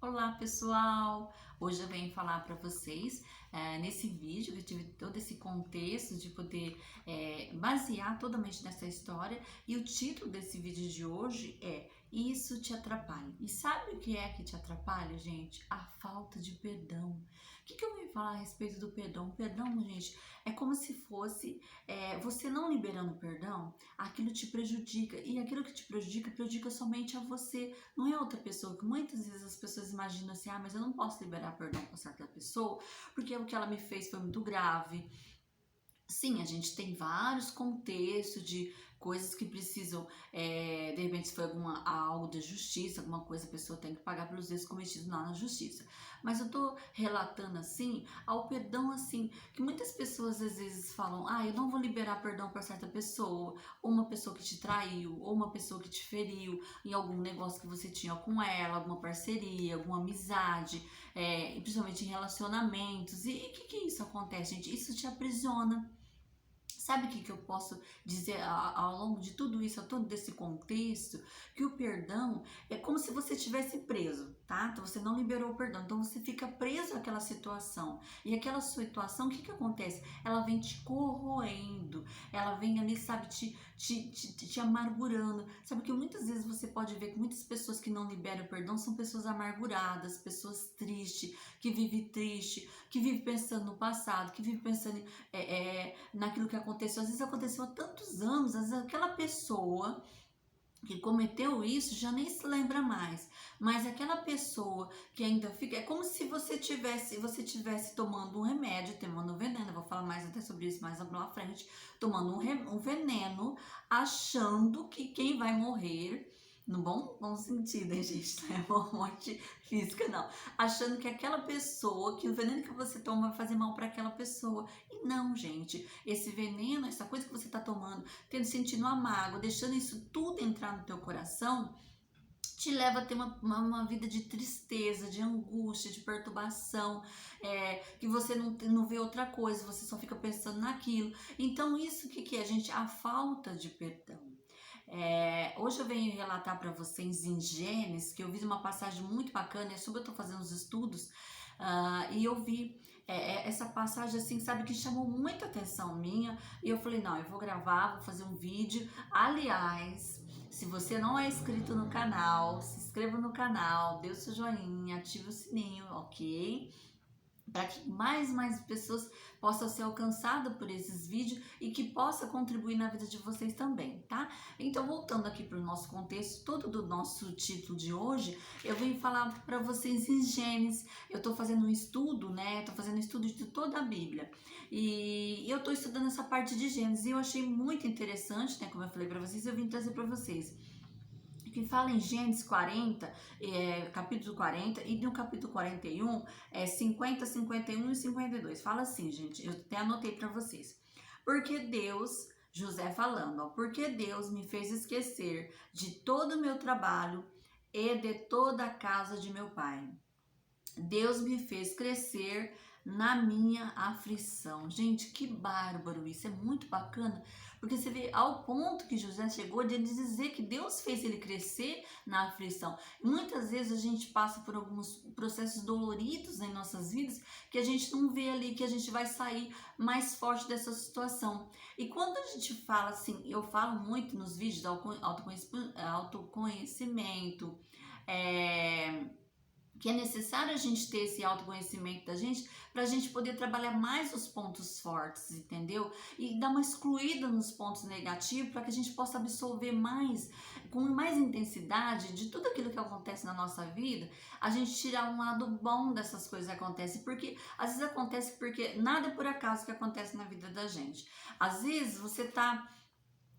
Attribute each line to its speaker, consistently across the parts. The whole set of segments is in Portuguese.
Speaker 1: Olá pessoal! Hoje eu venho falar para vocês, nesse vídeo, eu tive todo esse contexto de poder basear totalmente nessa história, e o título desse vídeo de hoje é Isso te atrapalha. E sabe o que é que te atrapalha, gente? A falta de perdão. O que eu venho falar a respeito do perdão? O perdão, gente, é como se fosse você não liberando perdão, aquilo te prejudica, e aquilo que te prejudica, prejudica somente a você. Não é outra pessoa, que muitas vezes as pessoas imaginam assim, mas eu não posso liberar perdão para certa pessoa, porque o que ela me fez foi muito grave. Sim, a gente tem vários contextos de coisas que precisam, de repente se foi algo da justiça, alguma coisa a pessoa tem que pagar pelos erros cometidos lá na justiça. Mas eu tô relatando assim, ao perdão assim, que muitas pessoas às vezes falam, eu não vou liberar perdão para certa pessoa, ou uma pessoa que te traiu, ou uma pessoa que te feriu em algum negócio que você tinha com ela, alguma parceria, alguma amizade, e principalmente em relacionamentos. E o que isso acontece, gente? Isso te aprisiona. Sabe o que eu posso dizer ao longo de tudo isso, a todo desse contexto? Que o perdão é como se você estivesse preso, tá? Então você não liberou o perdão, então você fica preso àquela situação. E aquela situação, o que acontece? Ela vem te corroendo, ela vem ali, sabe, te amargurando. Sabe que muitas vezes você pode ver que muitas pessoas que não liberam o perdão são pessoas amarguradas, pessoas tristes, que vivem triste, que vivem pensando no passado, que vivem pensando naquilo que aconteceu. Às vezes aconteceu há tantos anos, às vezes aquela pessoa que cometeu isso já nem se lembra mais, mas aquela pessoa que ainda fica, é como se você tivesse tomando um remédio, tomando um veneno, eu vou falar mais até sobre isso mais lá na frente, tomando um veneno, achando que quem vai morrer, no bom sentido, hein, gente, não é uma morte física, não, achando que aquela pessoa, que o veneno que você toma vai fazer mal para aquela pessoa, e não, gente, esse veneno, essa coisa que você tá tomando, sentindo a mágoa, deixando isso tudo entrar no teu coração, te leva a ter uma vida de tristeza, de angústia, de perturbação, que você não vê outra coisa, você só fica pensando naquilo. Então isso que é, gente? A falta de perdão. Hoje eu venho relatar para vocês em Gênesis, que eu vi uma passagem muito bacana, é sobre eu estou fazendo os estudos, e eu vi essa passagem assim, sabe, que chamou muita atenção minha, e eu falei, não, eu vou gravar, vou fazer um vídeo. Aliás, se você não é inscrito no canal, se inscreva no canal, dê o seu joinha, ative o sininho, ok? Para que mais pessoas possam ser alcançadas por esses vídeos e que possa contribuir na vida de vocês também, tá? Então, voltando aqui para o nosso contexto todo do nosso título de hoje, eu venho falar para vocês em Gênesis. Eu estou fazendo um estudo, né? Estou fazendo um estudo de toda a Bíblia. E eu estou estudando essa parte de Gênesis e eu achei muito interessante, né? Como eu falei para vocês, eu vim trazer para vocês que fala em Gênesis 40, capítulo 40, e no capítulo 41, 50, 51 e 52. Fala assim, gente, eu até anotei para vocês. Porque Deus, José falando, porque Deus me fez esquecer de todo o meu trabalho e de toda a casa de meu pai. Deus me fez crescer na minha aflição. Gente, que bárbaro isso, é muito bacana, porque você vê ao ponto que José chegou de dizer que Deus fez ele crescer na aflição. Muitas vezes a gente passa por alguns processos doloridos em nossas vidas que a gente não vê ali, que a gente vai sair mais forte dessa situação. E quando a gente fala assim, eu falo muito nos vídeos do autoconhecimento, que é necessário a gente ter esse autoconhecimento da gente para a gente poder trabalhar mais os pontos fortes, entendeu? E dar uma excluída nos pontos negativos para que a gente possa absorver mais, com mais intensidade, de tudo aquilo que acontece na nossa vida, a gente tirar um lado bom dessas coisas que acontecem, porque às vezes acontece porque nada é por acaso que acontece na vida da gente. Às vezes você tá.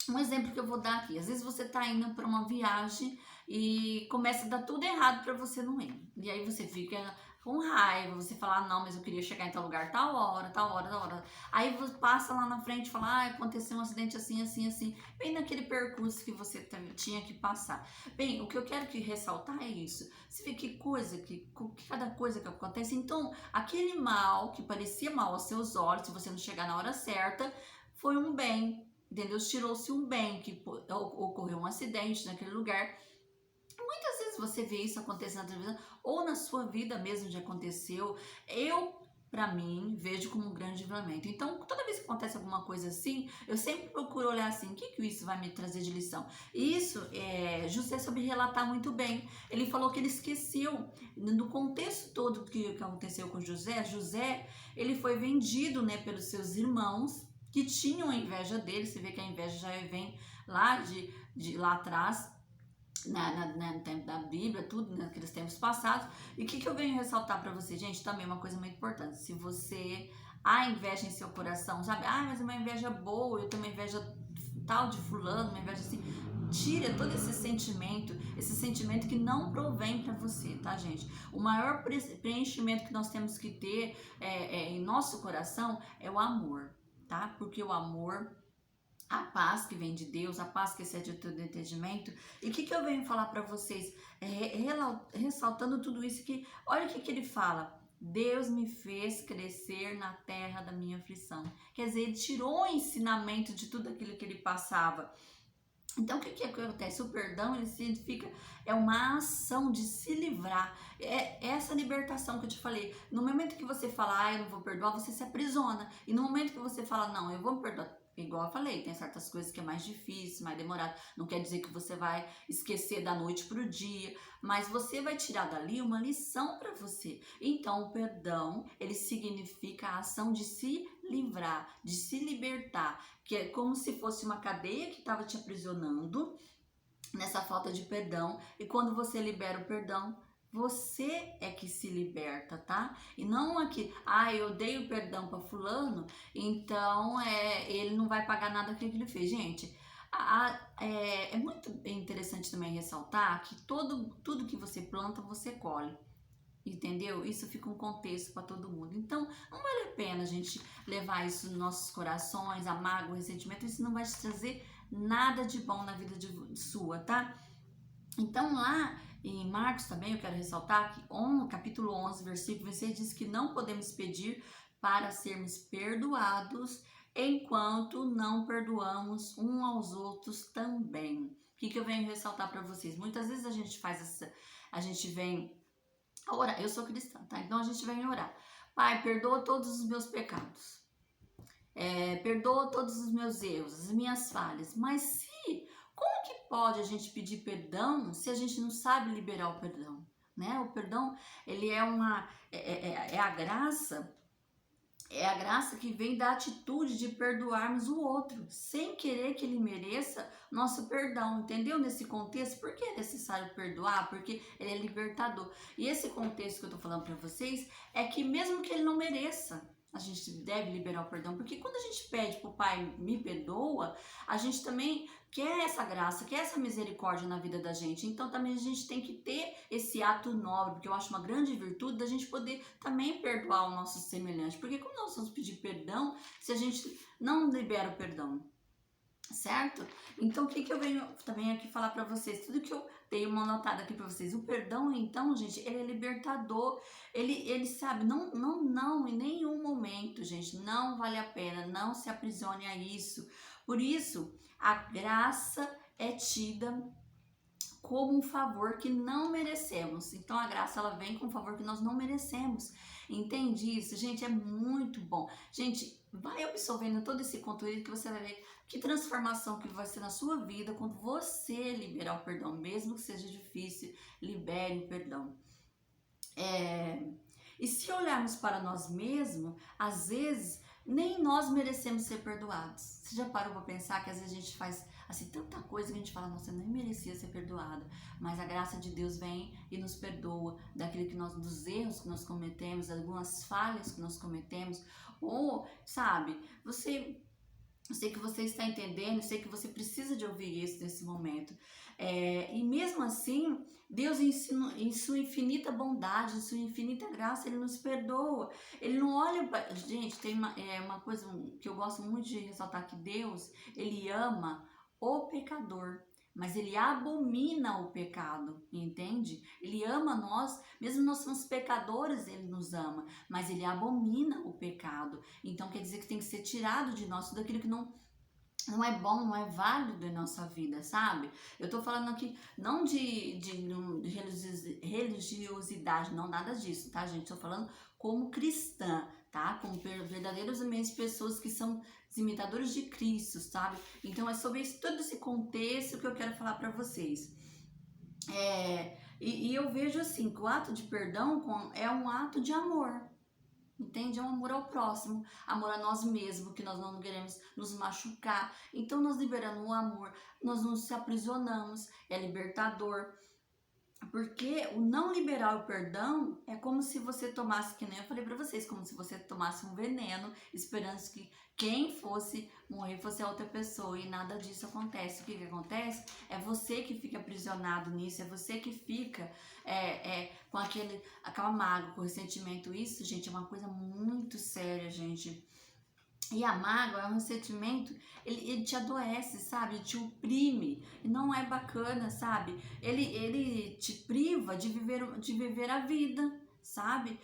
Speaker 1: Um exemplo que eu vou dar aqui, às vezes você tá indo para uma viagem e começa a dar tudo errado para você não ir. E aí você fica com raiva, você fala, não, mas eu queria chegar em tal lugar, tal hora, tal hora, tal hora. Aí você passa lá na frente e fala, aconteceu um acidente assim, assim, assim, bem naquele percurso que você tinha que passar. Bem, o que eu quero que ressaltar é isso. Você vê que coisa, que cada coisa que acontece. Então, aquele mal que parecia mal aos seus olhos, se você não chegar na hora certa, foi um bem. Entendeu? Tirou-se um bem, que ocorreu um acidente naquele lugar. Muitas vezes vezes você vê isso acontecer na televisão ou na sua vida mesmo já aconteceu. Para mim, vejo como um grande livramento. Então, toda vez que acontece alguma coisa assim, eu sempre procuro olhar assim, o que isso vai me trazer de lição? E isso, José soube relatar muito bem. Ele falou que ele esqueceu, no contexto todo que aconteceu com José, ele foi vendido, né, pelos seus irmãos, que tinham inveja dele. Você vê que a inveja já vem lá de lá atrás, no tempo da Bíblia, tudo, naqueles tempos passados. E o que eu venho ressaltar para você, gente, também uma coisa muito importante. Se você há inveja em seu coração, sabe? Ah, mas é uma inveja boa, eu tenho uma inveja tal de fulano, uma inveja assim. Tira todo esse sentimento que não provém para você, tá, gente? O maior preenchimento que nós temos que ter em nosso coração é o amor, tá? Porque o amor, a paz que vem de Deus, a paz que excede todo entendimento. E o que eu venho falar para vocês? Ressaltando tudo isso, que olha o que ele fala. Deus me fez crescer na terra da minha aflição. Quer dizer, ele tirou o ensinamento de tudo aquilo que ele passava. Então, o que acontece? O perdão, ele significa, é uma ação de se livrar. É essa libertação que eu te falei. No momento que você fala, eu não vou perdoar, você se aprisiona. E no momento que você fala, não, eu vou perdoar, igual eu falei, tem certas coisas que é mais difícil, mais demorado. Não quer dizer que você vai esquecer da noite para o dia, mas você vai tirar dali uma lição para você. Então, o perdão, ele significa a ação de se livrar, de se libertar, que é como se fosse uma cadeia que estava te aprisionando nessa falta de perdão. E quando você libera o perdão, você é que se liberta, tá? E não aqui, eu dei o perdão para fulano, então ele não vai pagar nada que ele fez. Gente, é muito interessante também ressaltar que tudo que você planta, você colhe. Entendeu? Isso fica um contexto para todo mundo. Então, não vale a pena a gente levar isso nos nossos corações, a mágoa, o ressentimento. Isso não vai te trazer nada de bom na vida sua, tá? Então, lá em Marcos também, eu quero ressaltar que capítulo 11, versículo 26, diz que não podemos pedir para sermos perdoados enquanto não perdoamos uns aos outros também. O que eu venho ressaltar para vocês? Muitas vezes a gente vem orar. Eu sou cristã, tá? Então a gente vem orar. Pai, perdoa todos os meus pecados. Perdoa todos os meus erros, as minhas falhas. Mas como que pode a gente pedir perdão se a gente não sabe liberar o perdão? Né? O perdão, ele é a graça. É a graça que vem da atitude de perdoarmos o outro, sem querer que ele mereça nosso perdão, entendeu? Nesse contexto, por que é necessário perdoar? Porque ele é libertador. E esse contexto que eu tô falando para vocês é que mesmo que ele não mereça, a gente deve liberar o perdão, porque quando a gente pede pro Pai, me perdoa, a gente também quer essa graça, quer essa misericórdia na vida da gente. Então também a gente tem que ter esse ato nobre, porque eu acho uma grande virtude da gente poder também perdoar o nosso semelhante. Porque como nós vamos pedir perdão se a gente não libera o perdão? Certo? Então, o que eu venho também aqui falar para vocês? Tudo que eu dei uma notada aqui para vocês. O perdão, então, gente, ele é libertador. Ele sabe, não, em nenhum momento, gente, não vale a pena, não se aprisione a isso. Por isso, a graça é tida como um favor que não merecemos. Então, a graça, ela vem com um favor que nós não merecemos. Entende isso? Gente, é muito bom. Gente, vai absorvendo todo esse conteúdo que você vai ver que transformação que vai ser na sua vida quando você liberar o perdão, mesmo que seja difícil, libere o perdão. E se olharmos para nós mesmos, às vezes nem nós merecemos ser perdoados. Você já parou para pensar que às vezes a gente faz assim tanta coisa que a gente fala, nossa, eu nem merecia ser perdoada, mas a graça de Deus vem e nos perdoa dos erros que nós cometemos, algumas falhas que nós cometemos, ou sabe, eu sei que você está entendendo, eu sei que você precisa de ouvir isso nesse momento. E mesmo assim, Deus, em sua infinita bondade, em sua infinita graça, Ele nos perdoa. Ele não olha para... Gente, tem uma coisa que eu gosto muito de ressaltar, que Deus, Ele ama o pecador, mas Ele abomina o pecado, entende? Ele ama nós, mesmo nós somos pecadores, Ele nos ama, mas Ele abomina o pecado. Então quer dizer que tem que ser tirado de nós tudo aquilo que não é bom, não é válido em nossa vida, sabe? Eu tô falando aqui não de religiosidade, não, nada disso, tá, gente? Tô falando como cristã, tá? Como verdadeiras mesmo pessoas que são os imitadores de Cristo, sabe? Então é sobre todo esse contexto que eu quero falar pra vocês. E eu vejo assim que o ato de perdão é um ato de amor. Entende? É um amor ao próximo, amor a nós mesmos, que nós não queremos nos machucar. Então, nós liberando o amor, nós não se aprisionamos, é libertador. Porque o não liberar o perdão é como se você tomasse, que nem eu falei pra vocês, como se você tomasse um veneno, esperando que quem fosse morrer fosse a outra pessoa, e nada disso acontece. O que acontece é você que fica aprisionado nisso, é você que fica com aquela mágoa, com ressentimento. Isso, gente, é uma coisa muito séria, gente. E a mágoa é um ressentimento, ele te adoece, sabe? Ele te oprime, e não é bacana, sabe? Ele te priva de viver a vida, sabe?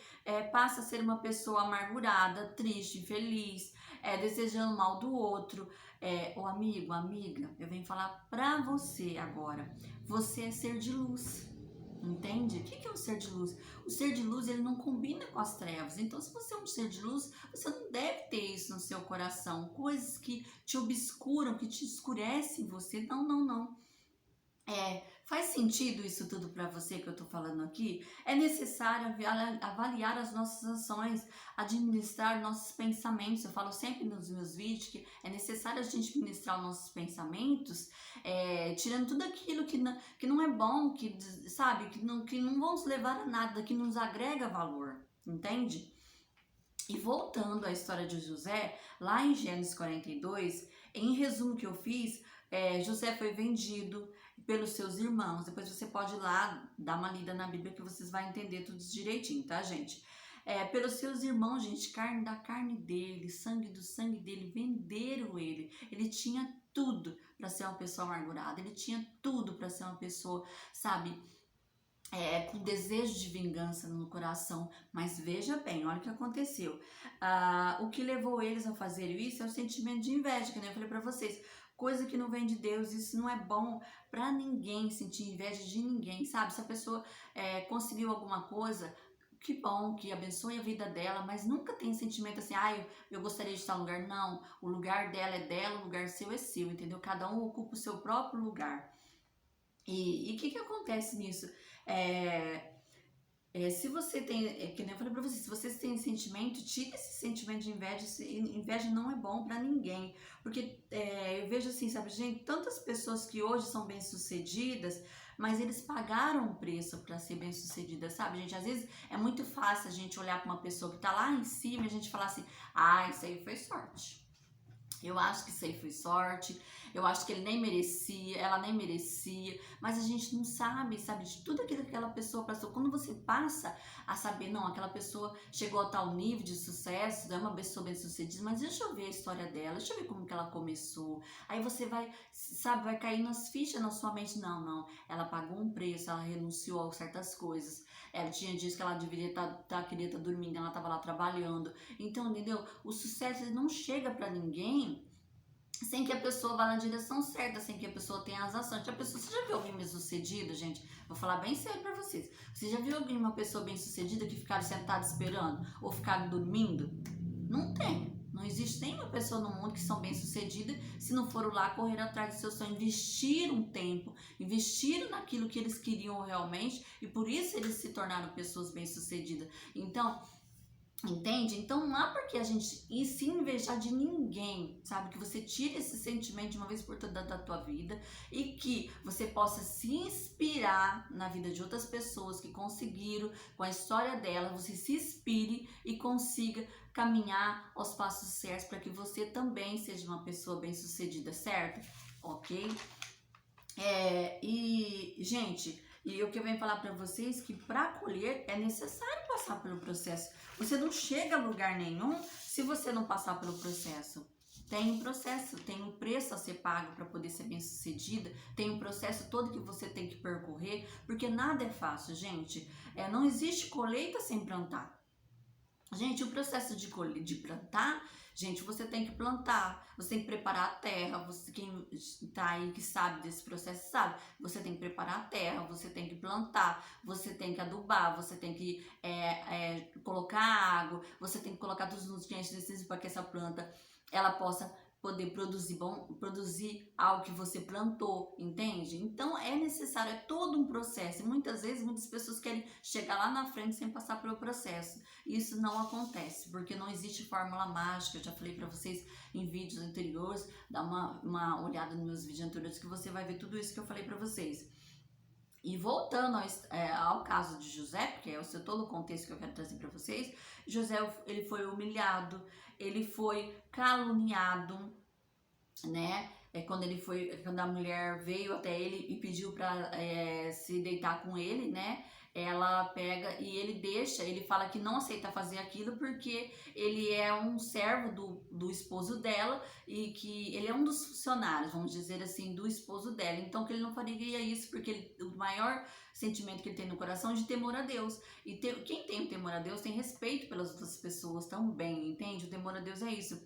Speaker 1: Passa a ser uma pessoa amargurada, triste, infeliz, desejando mal do outro. O amigo, amiga, eu venho falar pra você agora. Você é ser de luz. Entende? O que é um ser de luz? O ser de luz, ele não combina com as trevas. Então, se você é um ser de luz, você não deve ter isso no seu coração. Coisas que te obscuram, que te escurecem você. Não, não, não. Faz sentido isso tudo para você que eu tô falando aqui? É necessário avaliar as nossas ações, administrar nossos pensamentos. Eu falo sempre nos meus vídeos que é necessário a gente administrar os nossos pensamentos, tirando tudo aquilo que não é bom, sabe, que não vão nos levar a nada, que nos agrega valor, entende? E voltando à história de José, lá em Gênesis 42, em resumo que eu fiz, José foi vendido pelos seus irmãos. Depois você pode ir lá dar uma lida na Bíblia que vocês vão entender tudo direitinho, tá, gente? Pelos seus irmãos, gente, carne da carne dele, sangue do sangue dele, venderam ele. Ele tinha tudo para ser uma pessoa amargurada, ele tinha tudo para ser uma pessoa, sabe, com desejo de vingança no coração. Mas veja bem, olha o que aconteceu. O que levou eles a fazer isso é o sentimento de inveja, que nem eu falei para vocês. Coisa que não vem de Deus, isso não é bom para ninguém, sentir inveja de ninguém, sabe? Se a pessoa conseguiu alguma coisa, que bom, que abençoe a vida dela, mas nunca tem sentimento assim, eu gostaria de estar no lugar. Não, o lugar dela é dela, o lugar seu é seu, entendeu? Cada um ocupa o seu próprio lugar. E o que acontece nisso? Se você tem, que nem eu falei pra você, se vocês têm sentimento, tira esse sentimento de inveja. Inveja não é bom pra ninguém, porque eu vejo assim, sabe, gente, tantas pessoas que hoje são bem-sucedidas, mas eles pagaram um preço pra ser bem-sucedida, sabe, gente? Às vezes é muito fácil a gente olhar pra uma pessoa que tá lá em cima e a gente falar assim, isso aí foi sorte. Eu acho que isso aí foi sorte, eu acho que ele nem merecia, ela nem merecia, mas a gente não sabe, de tudo aquilo que aquela pessoa passou. Quando você passa a saber, não, aquela pessoa chegou a tal nível de sucesso, é uma pessoa bem sucedida, mas deixa eu ver a história dela, deixa eu ver como que ela começou. Aí você vai, vai cair nas fichas na sua mente, não, ela pagou um preço, ela renunciou a certas coisas. Ela tinha dias que ela deveria queria estar dormindo, ela estava lá trabalhando. Então, entendeu? O sucesso ele não chega para ninguém sem que a pessoa vá na direção certa, sem que a pessoa tenha as ações. Você já viu alguém bem-sucedido, gente? Vou falar bem sério pra vocês. Você já viu uma pessoa bem-sucedida que ficaram sentada esperando ou ficaram dormindo? Não tem. Não existe nenhuma pessoa no mundo que são bem-sucedidas se não foram lá correr atrás do seu sonho, investiram um tempo, investiram naquilo que eles queriam realmente e por isso eles se tornaram pessoas bem-sucedidas. Então, entende? Então não há por que a gente se invejar de ninguém, sabe? Que você tire esse sentimento de uma vez por todas da tua vida e que você possa se inspirar na vida de outras pessoas que conseguiram, com a história dela, você se inspire e consiga caminhar aos passos certos para que você também seja uma pessoa bem-sucedida, certo? Ok? Gente, e o que eu venho falar para vocês que para colher é necessário passar pelo processo. Você não chega a lugar nenhum se você não passar pelo processo. Tem um processo, tem um preço a ser pago para poder ser bem sucedida, tem um processo todo que você tem que percorrer, porque nada é fácil, gente. Não existe colheita sem plantar. Gente, o processo de plantar, gente, você tem que plantar, você tem que preparar a terra, você, quem tá aí que sabe desse processo sabe, você tem que preparar a terra, você tem que plantar, você tem que adubar, você tem que colocar água, você tem que colocar todos os nutrientes necessários para que essa planta ela possa poder produzir algo que você plantou, entende? Então é necessário, é todo um processo. E muitas vezes muitas pessoas querem chegar lá na frente sem passar pelo processo. Isso não acontece, porque não existe fórmula mágica. Eu já falei para vocês em vídeos anteriores, dá uma olhada nos meus vídeos anteriores que você vai ver tudo isso que eu falei para vocês. E voltando ao caso de José, porque é o todo o contexto que eu quero trazer para vocês, José ele foi humilhado, ele foi caluniado, né? Quando a mulher veio até ele e pediu para se deitar com ele, né? Ela pega e ele fala que não aceita fazer aquilo porque ele é um servo do esposo dela e que ele é um dos funcionários, vamos dizer assim, do esposo dela. Então que ele não faria isso porque o maior sentimento que ele tem no coração é de temor a Deus. E quem tem o temor a Deus tem respeito pelas outras pessoas também, entende? O temor a Deus é isso.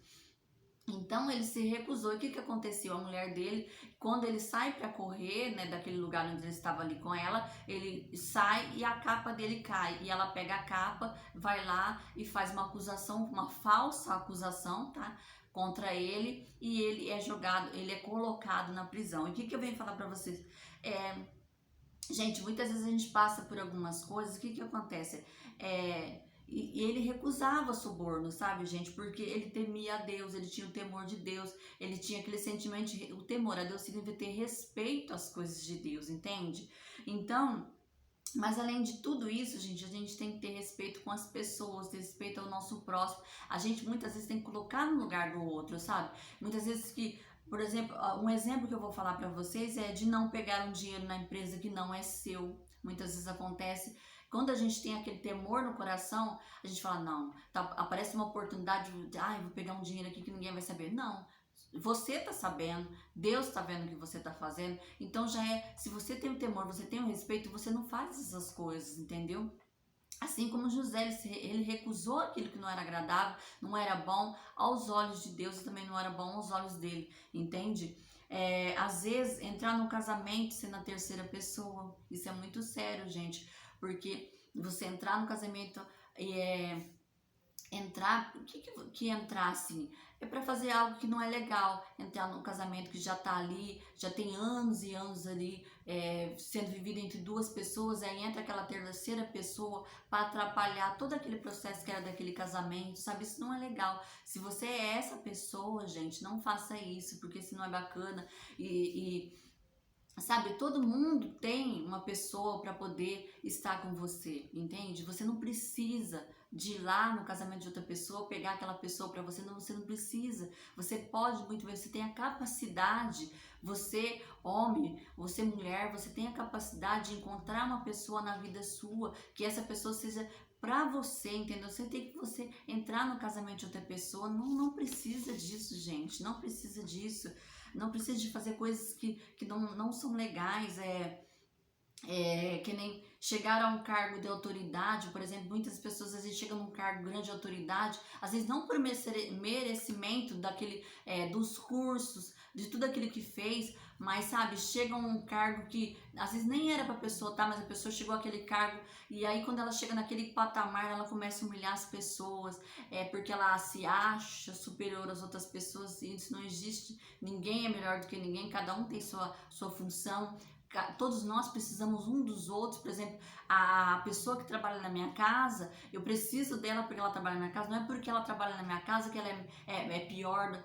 Speaker 1: Então ele se recusou. E o que que aconteceu? A mulher dele, quando ele sai para correr, né, daquele lugar onde ele estava ali com ela, ele sai e a capa dele cai. E ela pega a capa, vai lá e faz uma acusação, uma falsa acusação, tá? Contra ele, e ele é jogado, ele é colocado na prisão. E o que que eu venho falar para vocês? Gente, muitas vezes a gente passa por algumas coisas, o que que acontece? E ele recusava suborno, sabe, gente? Porque ele temia a Deus, ele tinha o temor de Deus, ele tinha aquele sentimento, o temor a Deus significa ter respeito às coisas de Deus, entende? Então, mas além de tudo isso, gente, a gente tem que ter respeito com as pessoas, ter respeito ao nosso próximo. A gente muitas vezes tem que colocar no lugar do outro, sabe? Muitas vezes por exemplo, um exemplo que eu vou falar para vocês é de não pegar um dinheiro na empresa que não é seu. Muitas vezes acontece. Quando a gente tem aquele temor no coração, a gente fala, não, aparece uma oportunidade, vou pegar um dinheiro aqui que ninguém vai saber. Não, você tá sabendo, Deus tá vendo o que você tá fazendo, então se você tem o temor, você tem o respeito, você não faz essas coisas, entendeu? Assim como José, ele recusou aquilo que não era agradável, não era bom aos olhos de Deus e também não era bom aos olhos dele, entende? Às vezes, entrar no casamento sendo a terceira pessoa, isso é muito sério, gente, porque você entrar no casamento e entrar, que entrar assim? É para fazer algo que não é legal, entrar num casamento que já tá ali, já tem anos e anos ali, sendo vivido entre duas pessoas, aí entra aquela terceira pessoa para atrapalhar todo aquele processo que era daquele casamento, sabe? Isso não é legal. Se você é essa pessoa, gente, não faça isso, porque isso não é bacana sabe, todo mundo tem uma pessoa para poder estar com você, entende? Você não precisa de ir lá no casamento de outra pessoa, pegar aquela pessoa para você, não, você não precisa. Você pode muito bem, você tem a capacidade, você homem, você mulher, você tem a capacidade de encontrar uma pessoa na vida sua, que essa pessoa seja pra você, entendeu? Você tem que entrar no casamento de outra pessoa, não precisa disso, gente, não precisa disso. Não precisa de fazer coisas que não são legais, que nem chegar a um cargo de autoridade, por exemplo, muitas pessoas às vezes chegam num cargo grande de autoridade, às vezes não por merecimento dos cursos, de tudo aquilo que fez, mas sabe, chega a um cargo que às vezes nem era pra pessoa, tá? Mas a pessoa chegou àquele cargo e aí quando ela chega naquele patamar, ela começa a humilhar as pessoas, porque ela se acha superior às outras pessoas, e isso não existe, ninguém é melhor do que ninguém, cada um tem sua função. Todos nós precisamos um dos outros. Por exemplo, a pessoa que trabalha na minha casa, eu preciso dela porque ela trabalha na minha casa, não é porque ela trabalha na minha casa que ela é pior,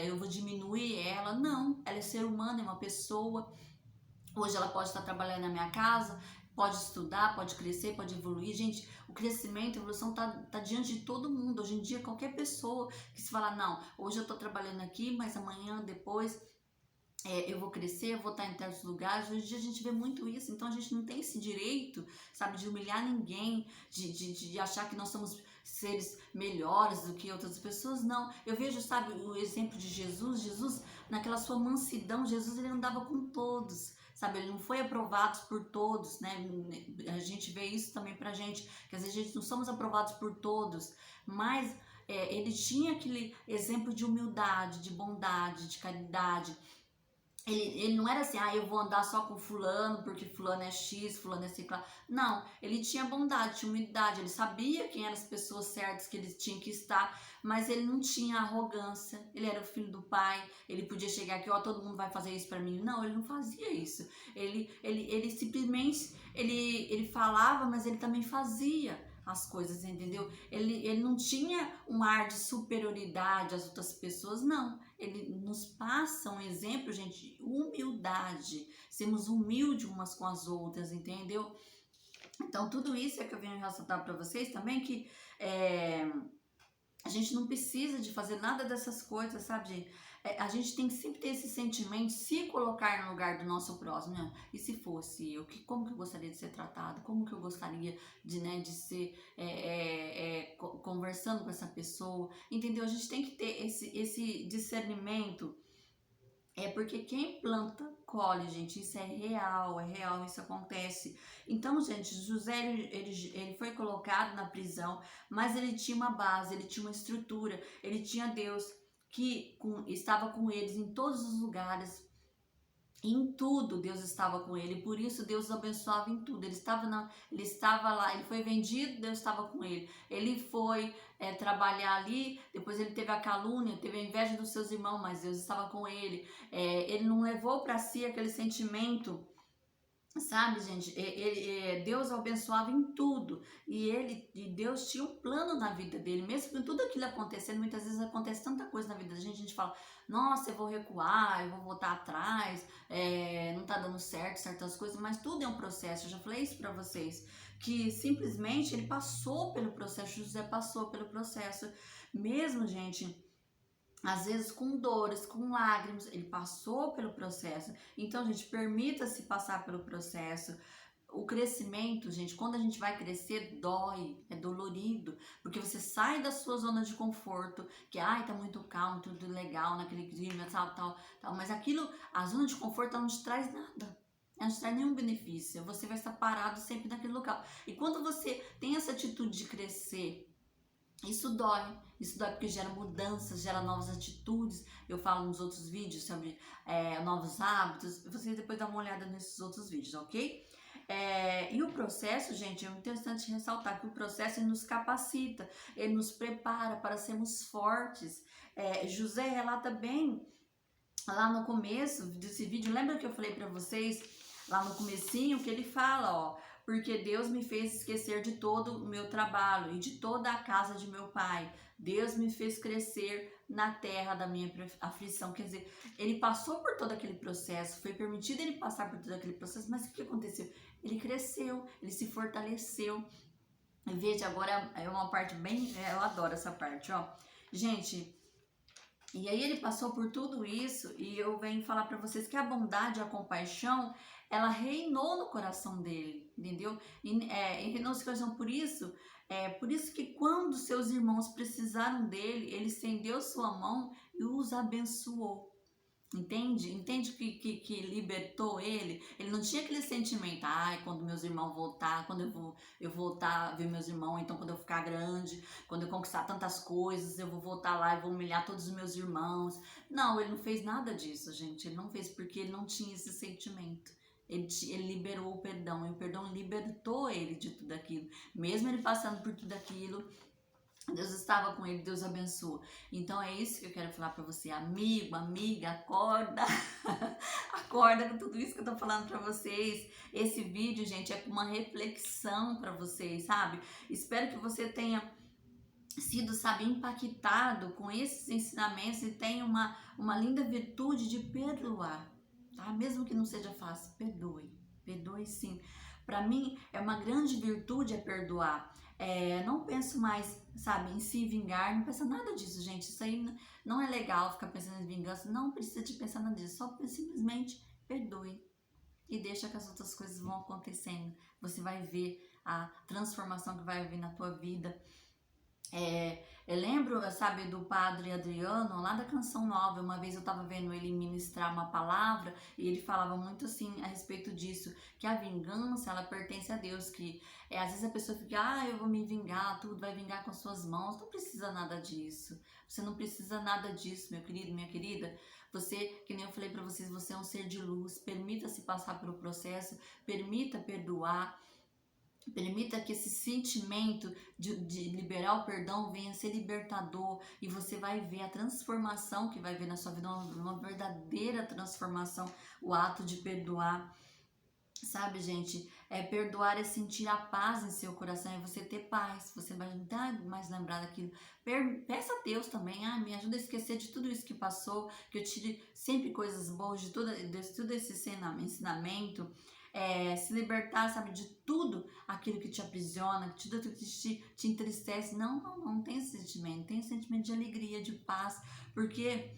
Speaker 1: eu vou diminuir ela, não, ela é ser humano, é uma pessoa. Hoje ela pode estar trabalhando na minha casa, pode estudar, pode crescer, pode evoluir. Gente, o crescimento, a evolução tá diante de todo mundo. Hoje em dia, qualquer pessoa que se fala, não, hoje eu tô trabalhando aqui, mas amanhã, depois eu vou crescer, eu vou estar em certos lugares. Hoje em dia a gente vê muito isso, então a gente não tem esse direito, sabe, de humilhar ninguém, de achar que nós somos seres melhores do que outras pessoas, não. Eu vejo, sabe, o exemplo de Jesus naquela sua mansidão, Jesus ele andava com todos, sabe? Ele não foi aprovado por todos, né? A gente vê isso também pra gente, que às vezes a gente não somos aprovados por todos, mas ele tinha aquele exemplo de humildade, de bondade, de caridade. Ele não era assim, eu vou andar só com fulano, porque fulano é X, fulano é ciclano. Não, ele tinha bondade, tinha humildade, ele sabia quem eram as pessoas certas que ele tinha que estar, mas ele não tinha arrogância, ele era o filho do pai, ele podia chegar aqui, todo mundo vai fazer isso pra mim. Não, ele não fazia isso. Ele simplesmente, ele falava, mas ele também fazia as coisas, entendeu? Ele não tinha um ar de superioridade às outras pessoas, não. Ele nos passa um exemplo, gente, de humildade. Sermos humildes umas com as outras, entendeu? Então, tudo isso é que eu venho ressaltar para vocês também, que a gente não precisa de fazer nada dessas coisas, sabe, gente? A gente tem que sempre ter esse sentimento, se colocar no lugar do nosso próximo, né? E se fosse eu, como que eu gostaria de ser tratado? Como que eu gostaria de, né, de ser conversando com essa pessoa? Entendeu? A gente tem que ter esse discernimento. Porque quem planta, colhe, gente. Isso é real, isso acontece. Então, gente, José, ele foi colocado na prisão, mas ele tinha uma base, ele tinha uma estrutura, ele tinha Deus que estava com eles em todos os lugares. Em tudo Deus estava com ele, por isso Deus o abençoava em tudo. Ele estava lá, ele foi vendido, Deus estava com ele. Ele foi trabalhar ali, depois ele teve a calúnia, teve a inveja dos seus irmãos, mas Deus estava com ele. Ele não levou para si aquele sentimento. Sabe, gente, Deus o abençoava em tudo e Deus tinha um plano na vida dele, mesmo com tudo aquilo acontecendo. Muitas vezes acontece tanta coisa na vida da gente, a gente fala, nossa, eu vou recuar, eu vou voltar atrás, não tá dando certo certas coisas, mas tudo é um processo. Eu já falei isso pra vocês, que simplesmente ele passou pelo processo, José passou pelo processo, mesmo, gente, às vezes com dores, com lágrimas, ele passou pelo processo. Então, gente, permita-se passar pelo processo. O crescimento, gente, quando a gente vai crescer, dói, é dolorido, porque você sai da sua zona de conforto, que, tá muito calmo, tudo legal, naquele clima, tal, mas aquilo, a zona de conforto, ela não te traz nada. Ela não te traz nenhum benefício, você vai estar parado sempre naquele local. E quando você tem essa atitude de crescer, isso dói porque gera mudanças, gera novas atitudes. Eu falo nos outros vídeos sobre novos hábitos. Vocês depois dão uma olhada nesses outros vídeos, ok? E o processo, gente, é interessante ressaltar que o processo ele nos capacita, ele nos prepara para sermos fortes. José relata bem lá no começo desse vídeo, lembra que eu falei para vocês lá no comecinho que ele fala, porque Deus me fez esquecer de todo o meu trabalho e de toda a casa de meu pai. Deus me fez crescer na terra da minha aflição. Quer dizer, ele passou por todo aquele processo, foi permitido ele passar por todo aquele processo, mas o que aconteceu? Ele cresceu, ele se fortaleceu. Veja, agora é uma parte bem... eu adoro essa parte, Gente, e aí ele passou por tudo isso e eu venho falar para vocês que a bondade e a compaixão, ela reinou no coração dele, entendeu? E reinou no coração por isso que quando seus irmãos precisaram dele, ele estendeu sua mão e os abençoou. Entende? Entende que libertou ele? Ele não tinha aquele sentimento, quando meus irmãos voltar, quando eu voltar a ver meus irmãos, então quando eu ficar grande, quando eu conquistar tantas coisas, eu vou voltar lá e vou humilhar todos os meus irmãos. Não, ele não fez nada disso, gente. Ele não fez porque ele não tinha esse sentimento. Ele liberou o perdão, e o perdão libertou ele de tudo aquilo. Mesmo ele passando por tudo aquilo, Deus estava com ele, Deus abençoou. Então é isso que eu quero falar para você, amigo, amiga, acorda. Acorda com tudo isso que eu tô falando para vocês. Esse vídeo, gente, é uma reflexão para vocês, sabe? Espero que você tenha sido, sabe, impactado com esses ensinamentos e tenha uma linda virtude de perdoar, tá? Mesmo que não seja fácil, perdoe. Perdoe sim. Para mim, é uma grande virtude perdoar. Não penso mais, sabe, em se vingar, não pensa nada disso, gente. Isso aí não é legal ficar pensando em vingança, não precisa de pensar nada disso, só simplesmente perdoe e deixa que as outras coisas vão acontecendo. Você vai ver a transformação que vai vir na tua vida. Eu lembro, sabe, do padre Adriano, lá da Canção Nova. Uma vez eu estava vendo ele ministrar uma palavra e ele falava muito assim a respeito disso, que a vingança, ela pertence a Deus, que às vezes a pessoa fica, eu vou me vingar, tudo vai vingar com as suas mãos. Não precisa nada disso. Você não precisa nada disso, meu querido, minha querida. Você, que nem eu falei para vocês, você é um ser de luz. Permita-se passar pelo processo, permita perdoar. Permita que esse sentimento de liberar o perdão venha ser libertador e você vai ver a transformação que vai ver na sua vida, uma verdadeira transformação, o ato de perdoar. Sabe, gente, perdoar é sentir a paz em seu coração, é você ter paz, você vai mais lembrar daquilo. Peça a Deus também, me ajuda a esquecer de tudo isso que passou, que eu tire sempre coisas boas de tudo esse ensinamento, se libertar, sabe, de tudo aquilo que te aprisiona, de tudo aquilo que te entristece. Não tem esse sentimento, tem esse sentimento de alegria, de paz, porque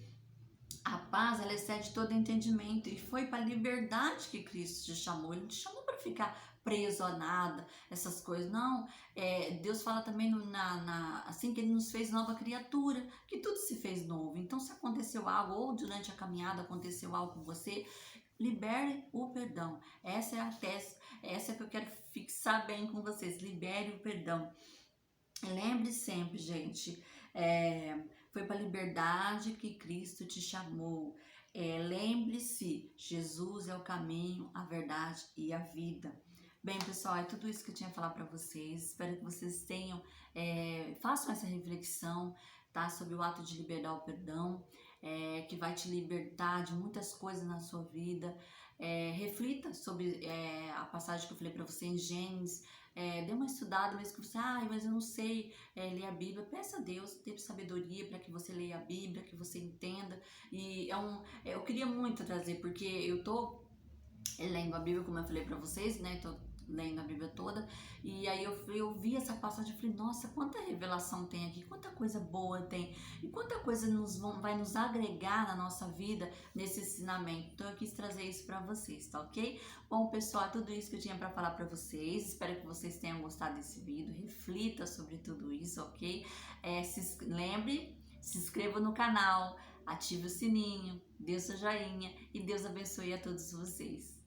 Speaker 1: a paz, ela excede todo entendimento e foi para a liberdade que Cristo te chamou. Ele não te chamou para ficar preso a nada, essas coisas. Não, Deus fala também assim que Ele nos fez nova criatura, que tudo se fez novo. Então, se aconteceu algo ou durante a caminhada aconteceu algo com você, libere o perdão. Essa é a tese, essa é que eu quero fixar bem com vocês. Libere o perdão. Lembre sempre, gente, foi para a liberdade que Cristo te chamou. Lembre-se, Jesus é o caminho, a verdade e a vida. Bem, pessoal, é tudo isso que eu tinha a falar para vocês. Espero que vocês façam essa reflexão, tá? Sobre o ato de liberar o perdão, que vai te libertar de muitas coisas na sua vida. Reflita sobre a passagem que eu falei para você em Gênesis. Dê uma estudada, mesmo que você, mas eu não sei ler a Bíblia. Peça a Deus, dê sabedoria para que você leia a Bíblia, que você entenda. E eu queria muito trazer, porque eu tô lendo a Bíblia, como eu falei para vocês, né? Tô lendo a Bíblia toda, e aí eu vi essa passagem e falei, nossa, quanta revelação tem aqui, quanta coisa boa tem, e quanta coisa vai nos agregar na nossa vida nesse ensinamento. Então eu quis trazer isso para vocês, tá ok? Bom, pessoal, tudo isso que eu tinha para falar para vocês, espero que vocês tenham gostado desse vídeo, reflita sobre tudo isso, ok? Lembre, se inscreva no canal, ative o sininho, dê o seu joinha e Deus abençoe a todos vocês.